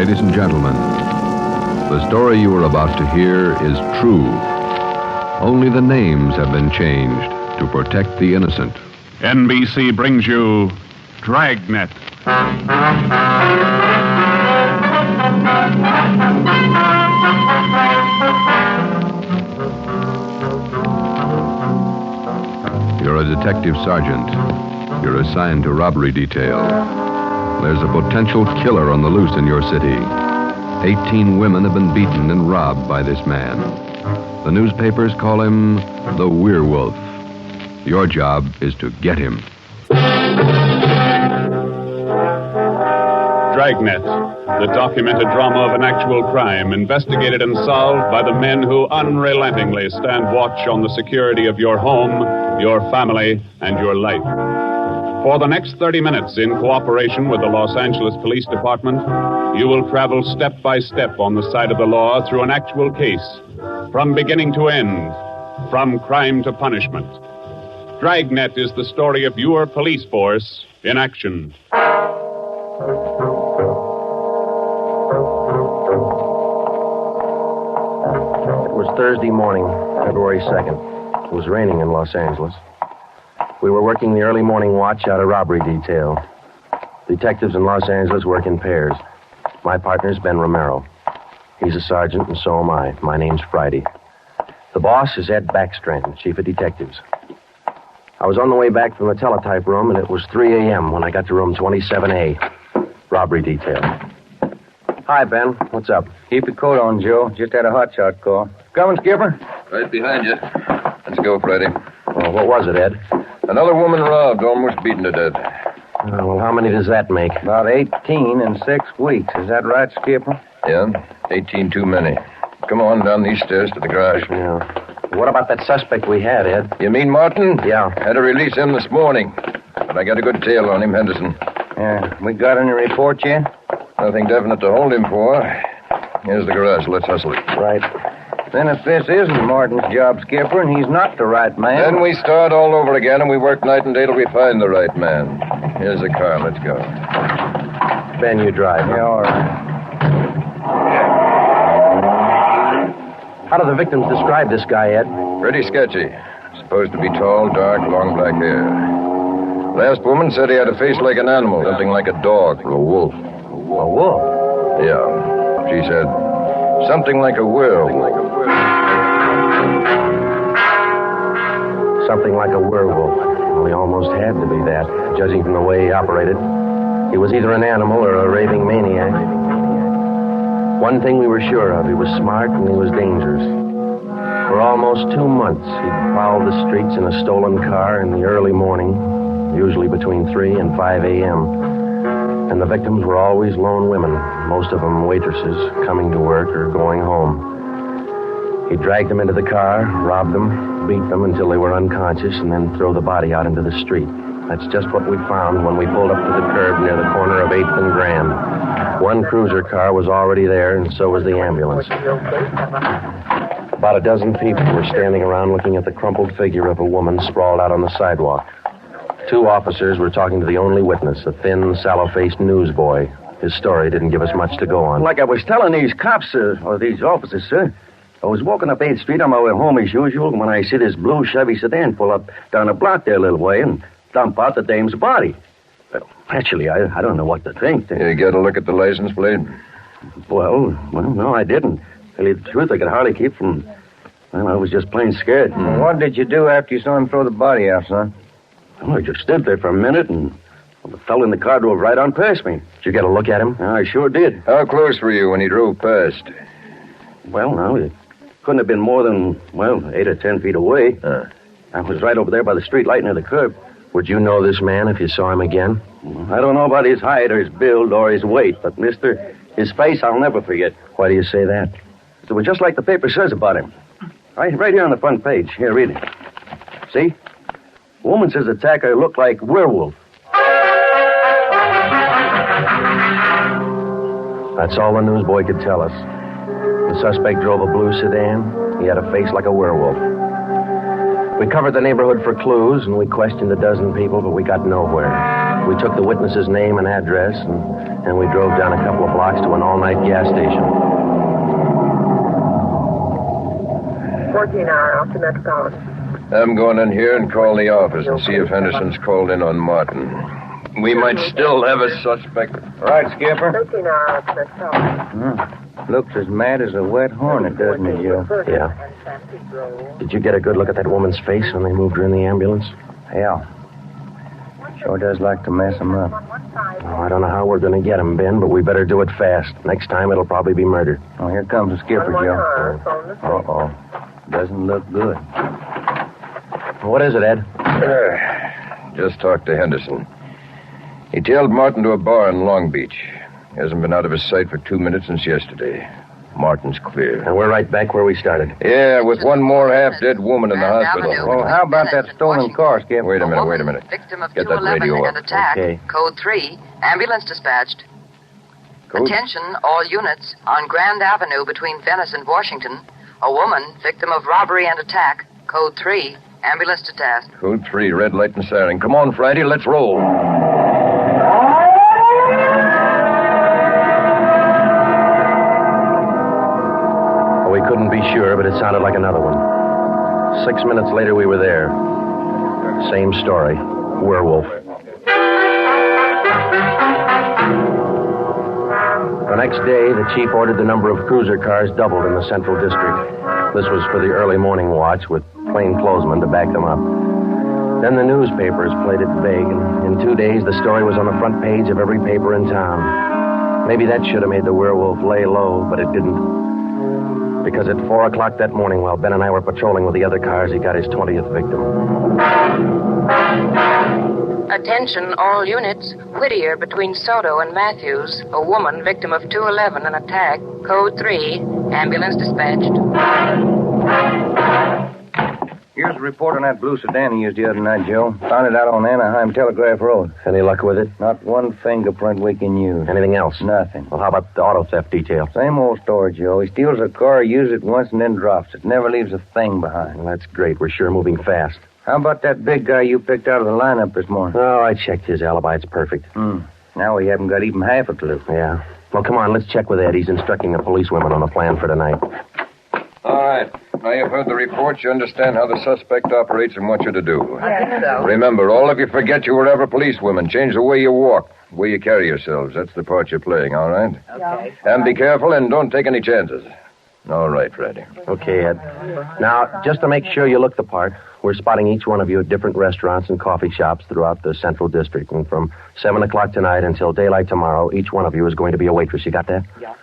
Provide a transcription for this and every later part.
Ladies and gentlemen, the story you are about to hear is true. Only the names have been changed to protect the innocent. NBC brings you Dragnet. You're a detective sergeant. You're assigned to robbery detail. There's a potential killer on the loose in your city. 18 women have been beaten and robbed by this man. The newspapers call him the Werewolf. Your job is to get him. Dragnet, the documented drama of an actual crime investigated and solved by the men who unrelentingly stand watch on the security of your home, your family, and your life. For the next 30 minutes, in cooperation with the Los Angeles Police Department, you will travel step by step on the side of the law through an actual case, from beginning to end, from crime to punishment. Dragnet is the story of your police force in action. It was Thursday morning, February 2nd. It was raining in Los Angeles. We were working the early morning watch out of robbery detail. Detectives in Los Angeles work in pairs. My partner's Ben Romero. He's a sergeant, and so am I. My name's Friday. The boss is Ed Backstrand, chief of detectives. I was on the way back from the teletype room, and it was 3 a.m. when I got to room 27A, robbery detail. Hi, Ben. What's up? Keep your coat on, Joe. Just had a hotshot call. Coming, Skipper? Right behind you. Let's go, Freddie. Well, what was it, Ed? Another woman robbed, almost beaten to death. Well, how many does that make? About 18 in 6 weeks. Is that right, Skipper? Yeah, 18 too many. Come on down these stairs to the garage. Yeah. What about that suspect we had, Ed? You mean Martin? Yeah. Had to release him this morning. But I got a good tail on him, Henderson. Yeah. We got any report yet? Nothing definite to hold him for. Here's the garage. Let's hustle it. Right. Then if this isn't Martin's job, Skipper, and he's not the right man... Then we start all over again, and we work night and day till we find the right man. Here's the car. Let's go. Ben, you drive. Yeah, all right. How do the victims describe this guy, Ed? Pretty sketchy. Supposed to be tall, dark, long black hair. Last woman said he had a face like an animal, something like a dog, or a wolf. A wolf? Yeah. She said something like a werewolf. Something like a werewolf. Well, he almost had to be that, judging from the way he operated. He was either an animal or a raving maniac. One thing we were sure of, he was smart and he was dangerous. For almost 2 months, he'd prowled the streets in a stolen car in the early morning, usually between 3 and 5 a.m. And the victims were always lone women, most of them waitresses, coming to work or going home. He dragged them into the car, robbed them, beat them until they were unconscious, and then throw the body out into the street. That's just what we found when we pulled up to the curb near the corner of 8th and Grand. One cruiser car was already there, and so was the ambulance. About a dozen people were standing around looking at the crumpled figure of a woman sprawled out on the sidewalk. 2 officers were talking to the only witness, a thin, sallow-faced newsboy. His story didn't give us much to go on. Like I was telling these cops, or these officers, sir, I was walking up 8th Street on my way home as usual when I see this blue Chevy sedan pull up down the block there a little way and dump out the dame's body. Well, actually, I don't know what to think. You get a look at the license plate? Well, no, I didn't. Tell you the truth, I could hardly keep from... Well, I was just plain scared. Hmm. What did you do after you saw him throw the body out, son? Well, I just stood there for a minute, and the fellow in the car drove right on past me. Did you get a look at him? I sure did. How close were you when he drove past? Well, no, it couldn't have been more than, 8 or 10 feet away. I was right over there by the street light near the curb. Would you know this man if you saw him again? I don't know about his height or his build or his weight, but, mister, his face I'll never forget. Why do you say that? It was just like the paper says about him. Right here on the front page. Here, read it. See? The woman says the attacker looked like werewolf. That's all the newsboy could tell us. The suspect drove a blue sedan. He had a face like a werewolf. We covered the neighborhood for clues, and we questioned a dozen people, but we got nowhere. We took the witness's name and address, and we drove down a couple of blocks to an all-night gas station. 14-hour off the Metropolitan. I'm going in here and call the office and see if Henderson's called in on Martin. We might still have a suspect. Right, Skipper. 13-hour off the Metropolitan. Looks as mad as a wet hornet, doesn't it, Joe? Yeah. Did you get a good look at that woman's face when they moved her in the ambulance? Yeah. Sure does like to mess him up. Oh, I don't know how we're going to get him, Ben, but we better do it fast. Next time it'll probably be murder. Oh, here comes the skipper, Joe. Uh-oh. Doesn't look good. What is it, Ed? Just talked to Henderson. He tailed Martin to a bar in Long Beach. He hasn't been out of his sight for 2 minutes since yesterday. Martin's clear. And we're right back where we started. Yeah, with one more half-dead woman in the hospital. Well, how about that stolen car, Skip? Wait a minute. Victim of Get that 211 radio and up. attack. Okay. Code 3. Ambulance dispatched. Code? Attention, all units. On Grand Avenue between Venice and Washington. A woman, victim of robbery and attack. Code 3. Ambulance detached. Code 3, red light and siren. Come on, Friday, let's roll. We couldn't be sure, but it sounded like another one. 6 minutes later, we were there. Same story. Werewolf. The next day, the chief ordered the number of cruiser cars doubled in the Central District. This was for the early morning watch with plainclothesmen to back them up. Then the newspapers played it vague, and in 2 days, the story was on the front page of every paper in town. Maybe that should have made the werewolf lay low, but it didn't. Because at 4 o'clock that morning, while Ben and I were patrolling with the other cars, he got his 20th victim. Attention, all units. Whittier between Soto and Matthews. A woman, victim of 211, an attack. Code 3. Ambulance dispatched. Here's a report on that blue sedan he used the other night, Joe. Found it out on Anaheim Telegraph Road. Any luck with it? Not one fingerprint we can use. Anything else? Nothing. Well, how about the auto theft detail? Same old story, Joe. He steals a car, uses it once, and then drops it. Never leaves a thing behind. Well, that's great. We're sure moving fast. How about that big guy you picked out of the lineup this morning? Oh, I checked his alibi. It's perfect. Now we haven't got even half a clue. Yeah. Well, come on, let's check with Ed. He's instructing the policewomen on the plan for tonight. All right. Now you've heard the report. You understand how the suspect operates and what you're to do. I think so. Remember, all of you forget you were ever policewomen. Change the way you walk, the way you carry yourselves. That's the part you're playing, all right? Okay. And be careful and don't take any chances. All right, Freddie. Okay, Ed. Now, just to make sure you look the part, we're spotting each one of you at different restaurants and coffee shops throughout the Central District. And from 7 o'clock tonight until daylight tomorrow, each one of you is going to be a waitress. You got that? Yeah.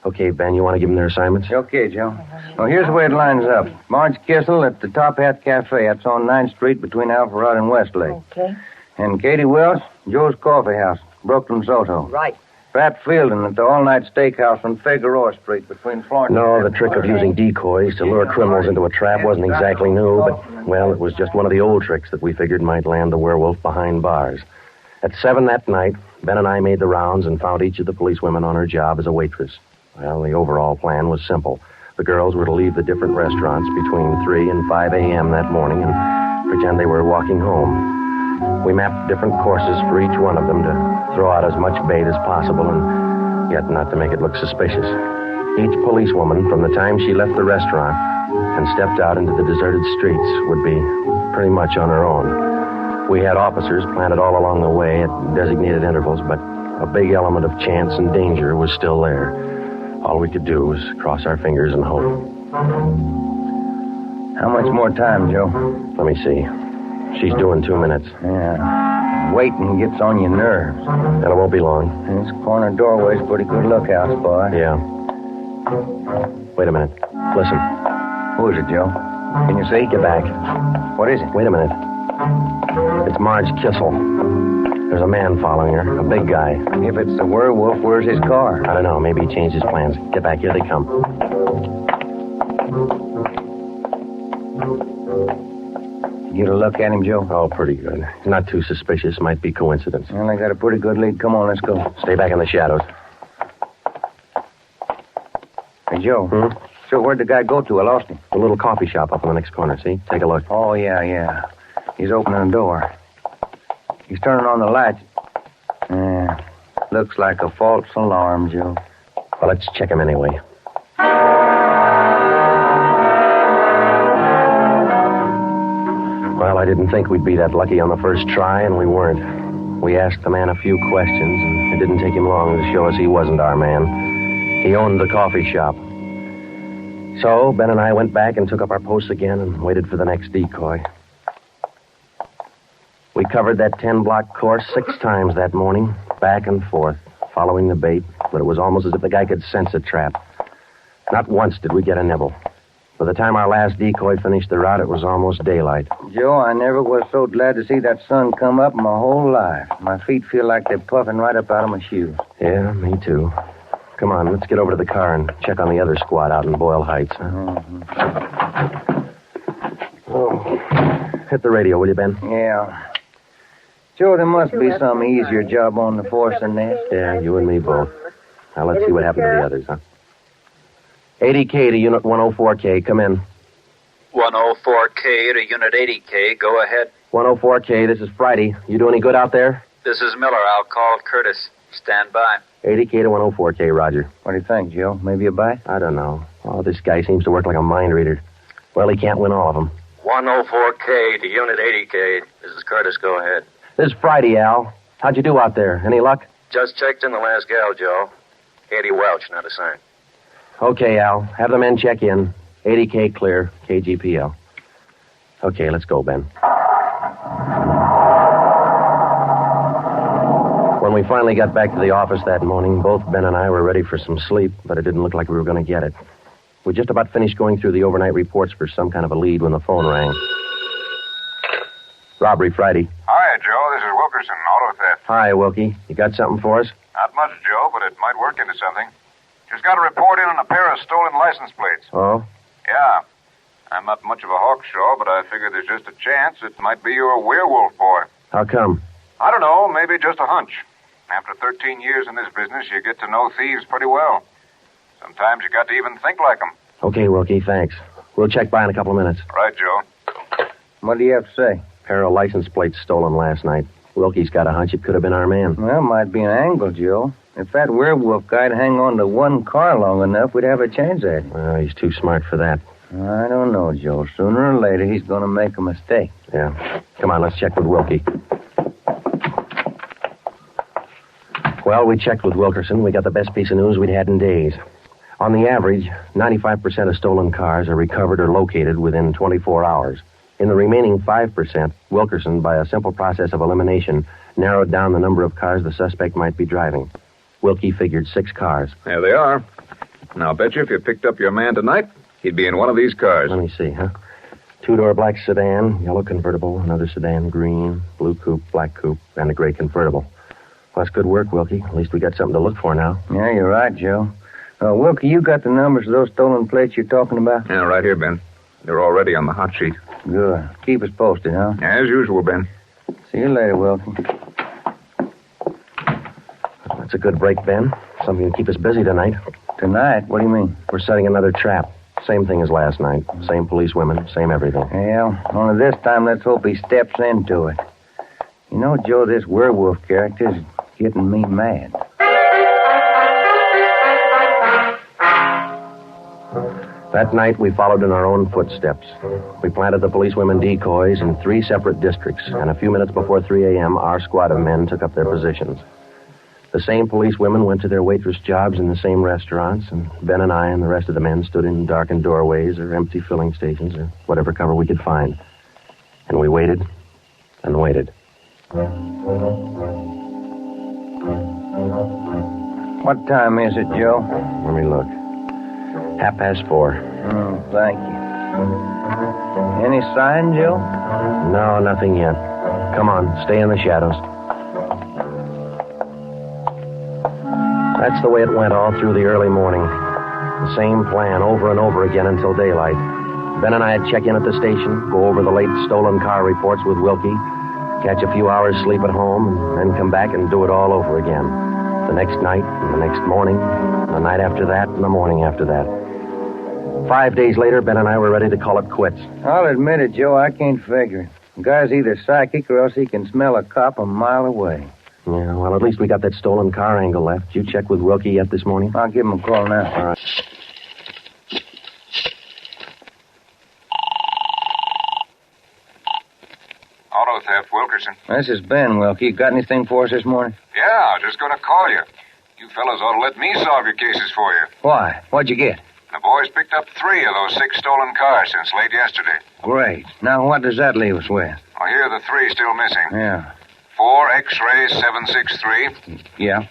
Okay, Ben, you want to give them their assignments? Okay, Joe. Well, here's the way it lines up. Marge Kissel at the Top Hat Cafe. That's on 9th Street between Alpharetta and Westlake. Okay. And Katie Wells, Joe's Coffee House, Brooklyn, Soto. Right. Pat Fielding at the All-Night Steakhouse on Figueroa Street between Florence. No, the trick of using decoys to lure criminals into a trap wasn't exactly new, but, well, it was just one of the old tricks that we figured might land the werewolf behind bars. At 7 that night, Ben and I made the rounds and found each of the policewomen on her job as a waitress. Well, the overall plan was simple. The girls were to leave the different restaurants between 3 and 5 a.m. that morning and pretend they were walking home. We mapped different courses for each one of them to throw out as much bait as possible and yet not to make it look suspicious. Each policewoman, from the time she left the restaurant and stepped out into the deserted streets, would be pretty much on her own. We had officers planted all along the way at designated intervals, but a big element of chance and danger was still there. All we could do was cross our fingers and hope. How much more time, Joe? Let me see. She's due in 2 minutes. Yeah. Waiting gets on your nerves. And it won't be long. This corner doorway's a pretty good lookout spot. Yeah. Wait a minute. Listen. Who is it, Joe? Can you see? Get back. What is it? Wait a minute. It's Marge Kissel. There's a man following her, a big guy. If it's the werewolf, where's his car? I don't know. Maybe he changed his plans. Get back. Here they come. You get a look at him, Joe? Oh, pretty good. Not too suspicious. Might be coincidence. Well, I got a pretty good lead. Come on, let's go. Stay back in the shadows. Hey, Joe. So where'd the guy go to? I lost him. The little coffee shop up in the next corner, see? Take a look. Oh, yeah. He's opening the door. He's turning on the lights. Looks like a false alarm, Joe. Well, let's check him anyway. Well, I didn't think we'd be that lucky on the first try, and we weren't. We asked the man a few questions, and it didn't take him long to show us he wasn't our man. He owned the coffee shop. So, Ben and I went back and took up our posts again and waited for the next decoy. We covered that 10-block course 6 times that morning, back and forth, following the bait, but it was almost as if the guy could sense a trap. Not once did we get a nibble. By the time our last decoy finished the route, it was almost daylight. Joe, I never was so glad to see that sun come up in my whole life. My feet feel like they're puffing right up out of my shoes. Yeah, me too. Come on, let's get over to the car and check on the other squad out in Boyle Heights. Huh? Mm-hmm. Oh, hit the radio, will you, Ben? Yeah. Joe, there must be some easier job on the force than this. Yeah, you and me both. Now, let's see what happened to the others, huh? 80K to Unit 104K, come in. 104K to Unit 80K, go ahead. 104K, this is Friday. You do any good out there? This is Miller. I'll call Curtis. Stand by. 80K to 104K, Roger. What do you think, Joe? Maybe a bite? I don't know. Oh, this guy seems to work like a mind reader. Well, he can't win all of them. 104K to Unit 80K. This is Curtis. Go ahead. This is Friday, Al. How'd you do out there? Any luck? Just checked in the last gal, Joe. Katie Welch, not a sign. Okay, Al. Have the men check in. 80K clear. KGPL. Okay, let's go, Ben. When we finally got back to the office that morning, both Ben and I were ready for some sleep, but it didn't look like we were going to get it. We just about finished going through the overnight reports for some kind of a lead when the phone rang. Robbery Friday. Hi, Joe. This is Wilkerson, auto theft. Hi, Wilkie. You got something for us? Not much, Joe, but it might work into something. Just got a report in on a pair of stolen license plates. Oh? Yeah. I'm not much of a hawkshaw, but I figure there's just a chance it might be your werewolf boy. How come? I don't know. Maybe just a hunch. After 13 years in this business, you get to know thieves pretty well. Sometimes you got to even think like them. Okay, Wilkie, thanks. We'll check by in a couple of minutes. Right, Joe. What do you have to say? Pair of license plates stolen last night. Wilkie's got a hunch it could have been our man. Well, might be an angle, Joe. If that werewolf guy'd hang on to one car long enough, we'd have a chance at it. Well, he's too smart for that. I don't know, Joe. Sooner or later, he's going to make a mistake. Yeah. Come on, let's check with Wilkie. Well, we checked with Wilkerson. We got the best piece of news we'd had in days. On the average, 95% of stolen cars are recovered or located within 24 hours. In the remaining 5%, Wilkerson, by a simple process of elimination, narrowed down the number of cars the suspect might be driving. Wilkie figured 6 cars. There they are. Now, I'll bet you if you picked up your man tonight, he'd be in one of these cars. Let me see, huh? 2-door black sedan, yellow convertible, another sedan, green, blue coupe, black coupe, and a gray convertible. Well, that's good work, Wilkie. At least we got something to look for now. Yeah, you're right, Joe. Wilkie, you got the numbers of those stolen plates you're talking about? Yeah, right here, Ben. They're already on the hot sheet. Good. Keep us posted, huh? As usual, Ben. See you later, Wilkie. That's a good break, Ben. Something to keep us busy tonight. Tonight? What do you mean? We're setting another trap. Same thing as last night. Same police women, same everything. Yeah, only this time let's hope he steps into it. You know, Joe, this werewolf character's getting me mad. That night, we followed in our own footsteps. We planted the policewomen decoys in 3 separate districts, and a few minutes before 3 a.m., our squad of men took up their positions. The same policewomen went to their waitress jobs in the same restaurants, and Ben and I and the rest of the men stood in darkened doorways or empty filling stations or whatever cover we could find. And we waited and waited. What time is it, Joe? Let me look. 4:30. Oh, thank you. Any sign, Joe? No, nothing yet. Come on, stay in the shadows. That's the way it went all through the early morning. The same plan over and over again until daylight. Ben and I'd check in at the station, go over the late stolen car reports with Wilkie, catch a few hours sleep at home, and then come back and do it all over again. The next night, and the next morning, the night after that, and the morning after that. 5 days later, Ben and I were ready to call it quits. I'll admit it, Joe, I can't figure it. The guy's either psychic or else he can smell a cop a mile away. Yeah, well, at least we got that stolen car angle left. You check with Wilkie yet this morning? I'll give him a call now. All right. Auto theft, Wilkerson. This is Ben, Wilkie. Got anything for us this morning? Yeah, just going to call you. You fellas ought to let me solve your cases for you. Why? What'd you get? The boys picked up 3 of those 6 stolen cars since late yesterday. Great. Now, what does that leave us with? Well, here are the 3 still missing. Yeah. 4 X-ray 763. Yeah.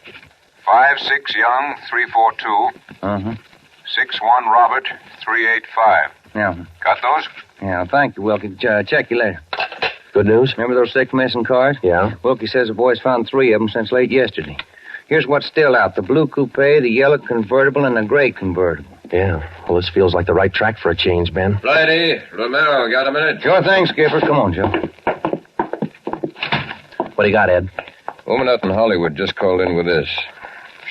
5-6 Young 342. Uh-huh. 6-1 Robert 385. Yeah. Got those? Yeah, thank you, Wilkie. Check you later. Good news? Remember those 6 missing cars? Yeah. Wilkie says the boys found 3 of them since late yesterday. Here's what's still out. The blue coupe, the yellow convertible, and the gray convertible. Yeah. Well, this feels like the right track for a change, Ben. Flighty, Romero, got a minute? Sure thing, Skipper. Come on, Joe. What do you got, Ed? Woman out in Hollywood just called in with this.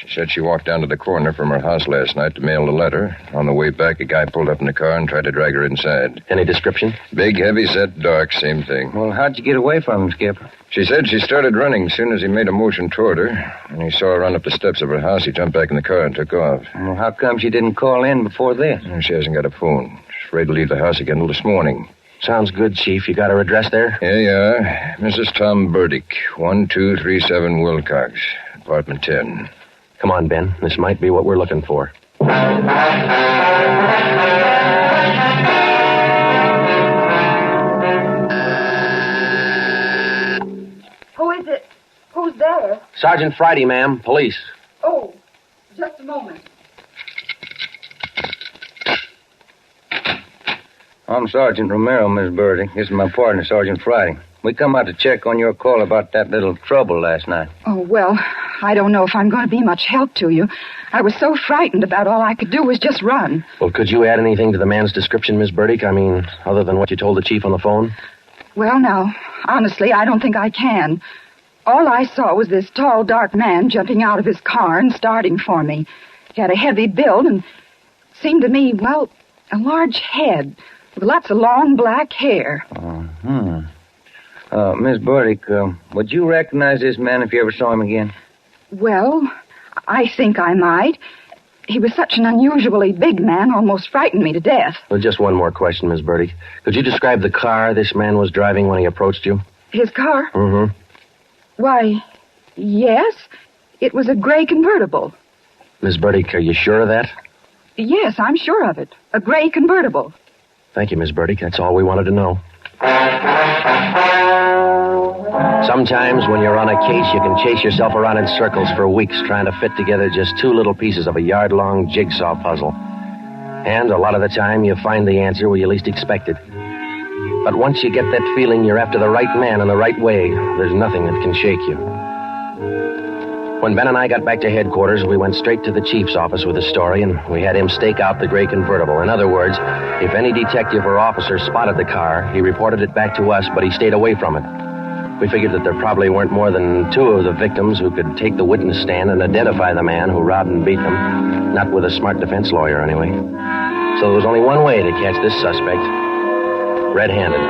She said she walked down to the corner from her house last night to mail a letter. On the way back, a guy pulled up in the car and tried to drag her inside. Any description? Big, heavy-set, dark, same thing. Well, how'd you get away from him, Skipper? She said she started running as soon as he made a motion toward her. And he saw her run up the steps of her house. He jumped back in the car and took off. Well, how come she didn't call in before this? She hasn't got a phone. She's afraid to leave the house again till this morning. Sounds good, Chief. You got her address there? Here you are. Mrs. Tom Burdick, 1237 Wilcox, apartment 10. Come on, Ben. This might be what we're looking for. Who is it? Who's there? Sergeant Friday, ma'am. Police. Oh, just a moment. I'm Sergeant Romero, Miss Burdick. This is my partner, Sergeant Friday. We come out to check on your call about that little trouble last night. Oh, well, I don't know if I'm going to be much help to you. I was so frightened about all I could do was just run. Well, could you add anything to the man's description, Miss Burdick? I mean, other than what you told the chief on the phone? Well, now, honestly, I don't think I can. All I saw was this tall, dark man jumping out of his car and starting for me. He had a heavy build and seemed to me, well, a large head with lots of long black hair. Miss Burdick, would you recognize this man if you ever saw him again? Well, I think I might. He was such an unusually big man, almost frightened me to death. Well, just one more question, Miss Burdick. Could you describe the car this man was driving when he approached you? His car? Mm-hmm. Why, yes. It was a gray convertible. Miss Burdick, are you sure of that? Yes, I'm sure of it. A gray convertible. Thank you, Miss Burdick. That's all we wanted to know. Sometimes when you're on a case, you can chase yourself around in circles for weeks trying to fit together just 2 little pieces of a yard-long jigsaw puzzle. And a lot of the time, you find the answer where you least expect it. But once you get that feeling you're after the right man in the right way, there's nothing that can shake you. When Ben and I got back to headquarters, we went straight to the chief's office with the story, and we had him stake out the gray convertible. In other words, if any detective or officer spotted the car, he reported it back to us, but he stayed away from it. We figured that there probably weren't more than 2 of the victims who could take the witness stand and identify the man who robbed and beat them. Not with a smart defense lawyer, anyway. So there was only one way to catch this suspect. Red-handed.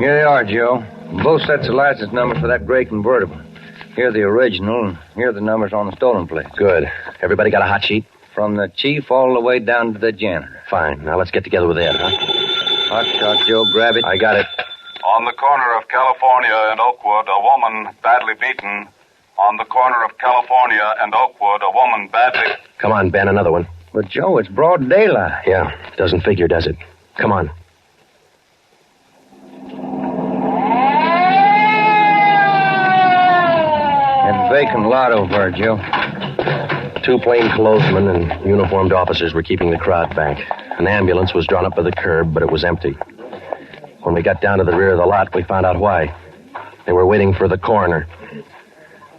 Here they are, Joe. Both sets of license numbers for that gray convertible. Here are the original, and here are the numbers on the stolen plate. Good. Everybody got a hot sheet? From the chief all the way down to the janitor. Fine. Now let's get together with Ed, huh? Hot shot, Joe. Grab it. I got it. On the corner of California and Oakwood, a woman badly beaten. On the corner of California and Oakwood, a woman badly... Come on, Ben, another one. But, Joe, it's broad daylight. Yeah, doesn't figure, does it? Come on. That vacant lot over there, Joe. 2 plainclothesmen and uniformed officers were keeping the crowd back. An ambulance was drawn up by the curb, but it was empty. When we got down to the rear of the lot, we found out why. They were waiting for the coroner.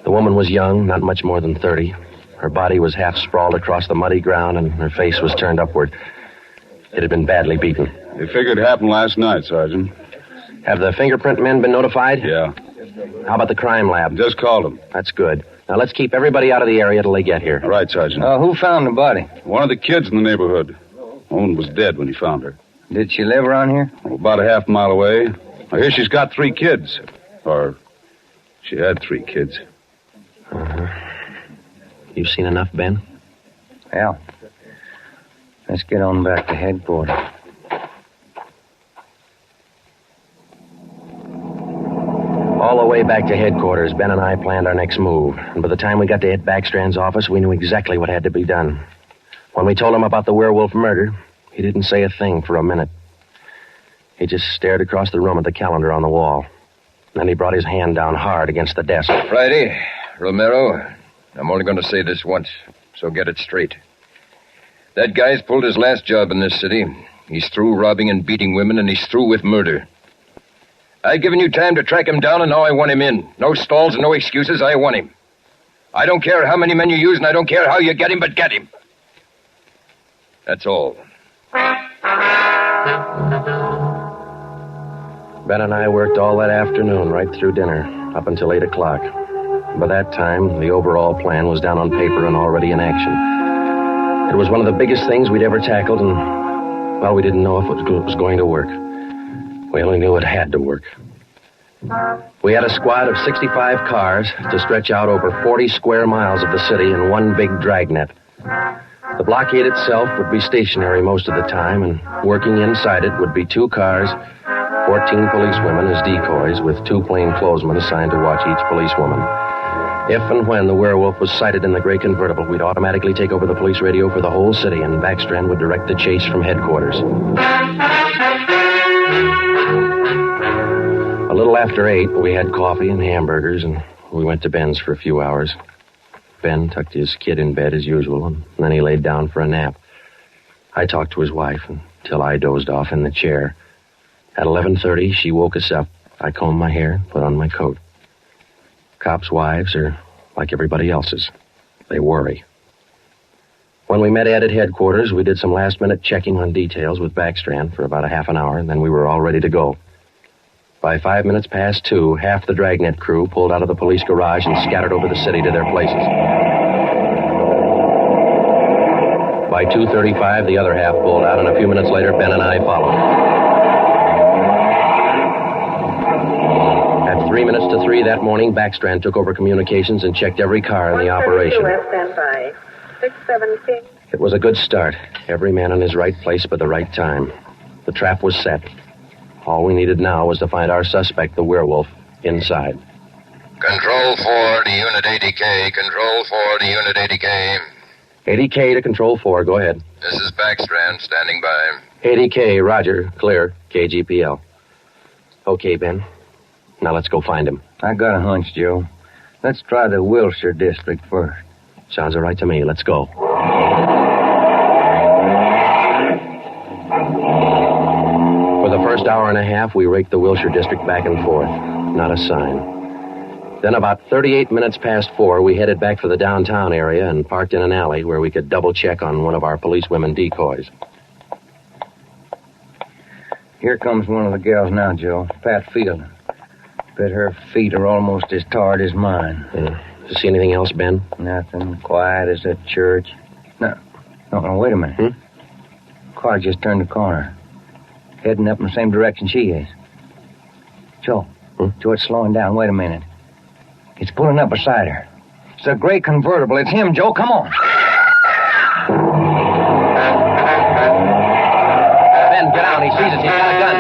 The woman was young, not much more than 30. Her body was half sprawled across the muddy ground, and her face was turned upward. It had been badly beaten. They figured it happened last night, Sergeant. Have the fingerprint men been notified? Yeah. How about the crime lab? Just called them. That's good. Now, let's keep everybody out of the area till they get here. All right, Sergeant. Who found the body? One of the kids in the neighborhood. Woman was dead when he found her. Did she live around here? About a half mile away. I hear she's got 3 kids. Or she had 3 kids. You seen enough, Ben? Yeah. Let's get on back to headquarters. All the way back to headquarters, Ben and I planned our next move. And by the time we got to Ed Backstrand's office, we knew exactly what had to be done. When we told him about the werewolf murder, he didn't say a thing for a minute. He just stared across the room at the calendar on the wall. Then he brought his hand down hard against the desk. Friday, Romero, I'm only going to say this once, so get it straight. That guy's pulled his last job in this city. He's through robbing and beating women, and he's through with murder. I've given you time to track him down, and now I want him in. No stalls and no excuses. I want him. I don't care how many men you use, and I don't care how you get him, but get him. That's all. Ben and I worked all that afternoon, right through dinner, up until 8 o'clock. By that time, the overall plan was down on paper and already in action. It was one of the biggest things we'd ever tackled, and, well, we didn't know if it was going to work. We only knew it had to work. We had a squad of 65 cars to stretch out over 40 square miles of the city in one big dragnet. The blockade itself would be stationary most of the time, and working inside it would be 2 cars, 14 policewomen as decoys, with 2 plainclothesmen assigned to watch each policewoman. If and when the werewolf was sighted in the gray convertible, we'd automatically take over the police radio for the whole city, and Backstrand would direct the chase from headquarters. A little after 8, we had coffee and hamburgers, and we went to Ben's for a few hours. Ben tucked his kid in bed as usual, and then he laid down for a nap. I talked to his wife until I dozed off in the chair. At 11:30, she woke us up. I combed my hair, put on my coat. Cops' wives are like everybody else's. They worry. When we met Ed at headquarters, we did some last-minute checking on details with Backstrand for about a half an hour, and then we were all ready to go. By 5 minutes past 2, half the Dragnet crew pulled out of the police garage and scattered over the city to their places. By 2:35, the other half pulled out, and a few minutes later, Ben and I followed. At 3 minutes to 3 that morning, Backstrand took over communications and checked every car in the operation. Stand by. 617. It was a good start. Every man in his right place by the right time. The trap was set. All we needed now was to find our suspect, the werewolf, inside. Control 4 to Unit 80K. Control 4 to Unit 80K. 80K to Control 4. Go ahead. This is Backstrand, standing by. 80K, roger. Clear. KGPL. Okay, Ben. Now let's go find him. I got a hunch, Joe. Let's try the Wilshire district first. Sounds all right to me. Let's go. For the first hour and a half, we raked the Wilshire district back and forth. Not a sign. Then about 38 minutes past 4, we headed back for the downtown area and parked in an alley where we could double-check on one of our policewomen decoys. Here comes one of the gals now, Joe. Pat Field. Bet her feet are almost as tarred as mine. See anything else, Ben? Nothing. Quiet as a church. No, wait a minute. Car just turned the corner. Heading up in the same direction she is. Joe. Joe, it's slowing down. Wait a minute. It's pulling up beside her. It's a gray convertible. It's him, Joe. Come on. Ben, get out. He sees us. He's got a gun.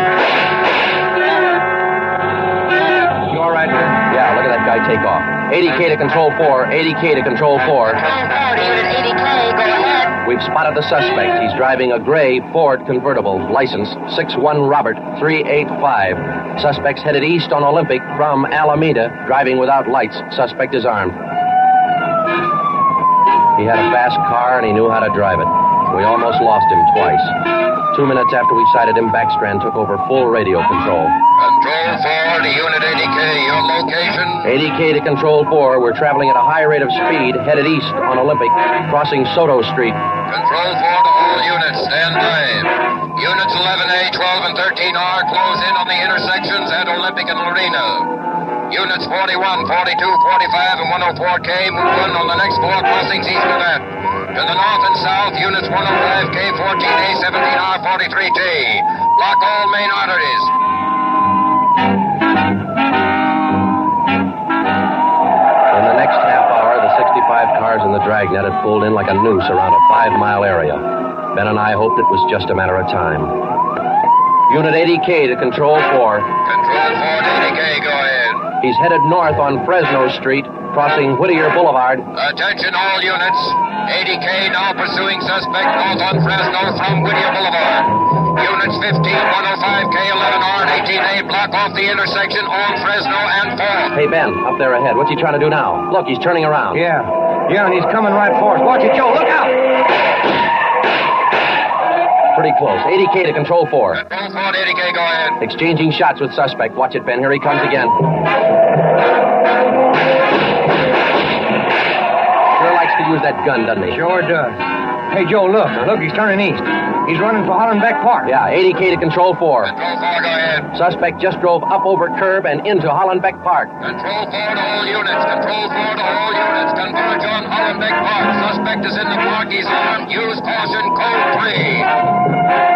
You all right there? Yeah, look at that guy take off. 80K to Control 4. 80K to Control 4. Control 4 to Unit 80K. Go ahead. We've spotted the suspect. He's driving a gray Ford convertible, license 61 Robert 385. Suspect's headed east on Olympic from Alameda, driving without lights. Suspect is armed. He had a fast car and he knew how to drive it. We almost lost him twice. 2 minutes after we sighted him, Backstrand took over full radio control. Control 4 to Unit 80K. Your location? 80K to Control 4. We're traveling at a high rate of speed, headed east on Olympic, crossing Soto Street. Control 4 to all units. Stand by. Units 11A, 12, and 13R close in on the intersections at Olympic and Lorena. Units 41, 42, 45, and 104K move on the next 4 crossings east of that. To the north and south, units 105K, 14A, 17R, 43T. Block all main arteries. In the next half hour, the 65 cars in the Dragnet had pulled in like a noose around a 5-mile area. Ben and I hoped it was just a matter of time. Unit 80K to Control 4. Control 4 to 80K, go ahead. He's headed north on Fresno Street, crossing Whittier Boulevard. Attention all units. 80K now pursuing suspect north on Fresno from Whittier Boulevard. Units 15, 105K, 11R, and 18A block off the intersection on Fresno and 4. Hey, Ben, up there ahead. What's he trying to do now? Look, he's turning around. Yeah, and he's coming right for us. Watch it, Joe. Look out! Pretty close. 80K to Control 4. Control 4 to 80K, go ahead. Exchanging shots with suspect. Watch it, Ben. Here he comes again. Sure likes to use that gun, doesn't he? Sure does. Hey, Joe, look. Look, he's turning east. He's running for Hollenbeck Park. Yeah, 80K to Control 4. Control 4, go ahead. Suspect just drove up over curb and into Hollenbeck Park. Control 4 to all units. Control 4 to all units. Converge on Hollenbeck Park. Suspect is in the park. He's armed. Use caution. Code 3.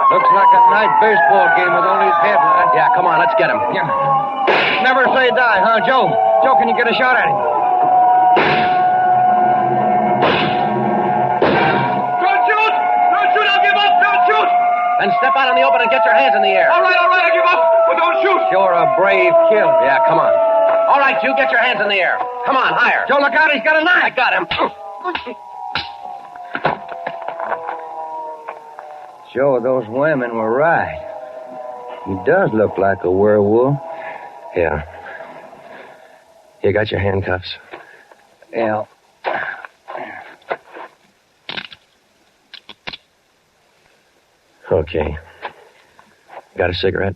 Looks like a night baseball game with only headlights. Yeah, come on, let's get him. Yeah. Never say die, huh, Joe? Joe, can you get a shot at him? Don't shoot! Don't shoot! I'll give up! Don't shoot! Then step out in the open and get your hands in the air. All right, I give up, but don't shoot! You're a brave killer. Yeah, come on. All right, you get your hands in the air. Come on, higher. Joe, look out, he's got a knife. I got him. Joe, those women were right. He does look like a werewolf. Yeah. You got your handcuffs? Yeah. Okay. Got a cigarette?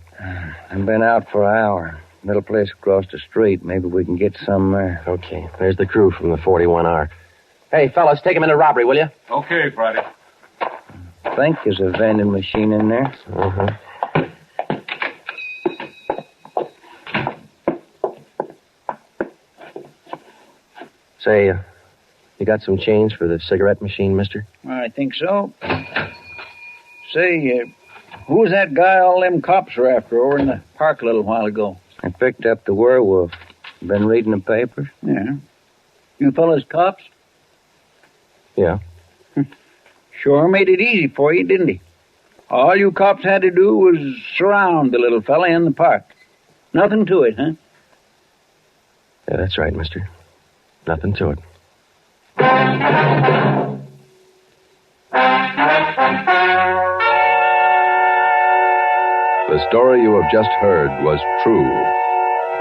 I've been out for an hour. Little place across the street. Maybe we can get some there. Okay. There's the crew from the 41R. Hey, fellas, take him into robbery, will you? Okay, Friday. I think there's a vending machine in there. Uh-huh. Say, you got some change for the cigarette machine, mister? I think so. Say, who's that guy all them cops are after over in the park a little while ago? I picked up the werewolf. Been reading the papers? Yeah. You fellas cops? Yeah. Sure made it easy for you, didn't he? All you cops had to do was surround the little fella in the park. Nothing to it, huh? Yeah, that's right, mister. Nothing to it. The story you have just heard was true.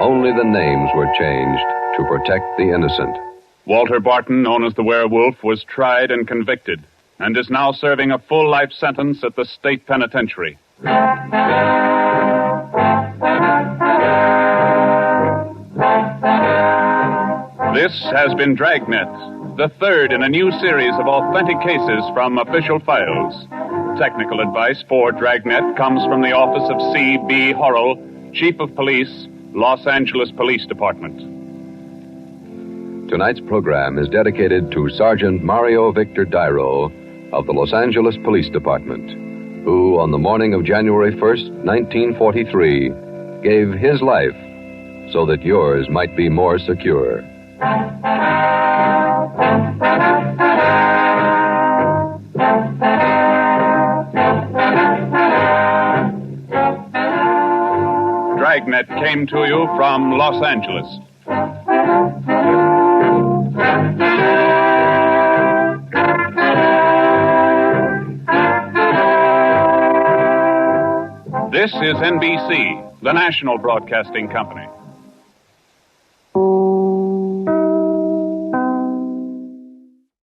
Only the names were changed to protect the innocent. Walter Barton, known as the Werewolf, was tried and convicted and is now serving a full life sentence at the state penitentiary. This has been Dragnet, the third in a new series of authentic cases from official files. Technical advice for Dragnet comes from the office of C.B. Horrell, Chief of Police, Los Angeles Police Department. Tonight's program is dedicated to Sergeant Mario Victor Dairo of the Los Angeles Police Department, who, on the morning of January 1st, 1943, gave his life so that yours might be more secure. Dragnet came to you from Los Angeles. This is NBC, the national broadcasting company.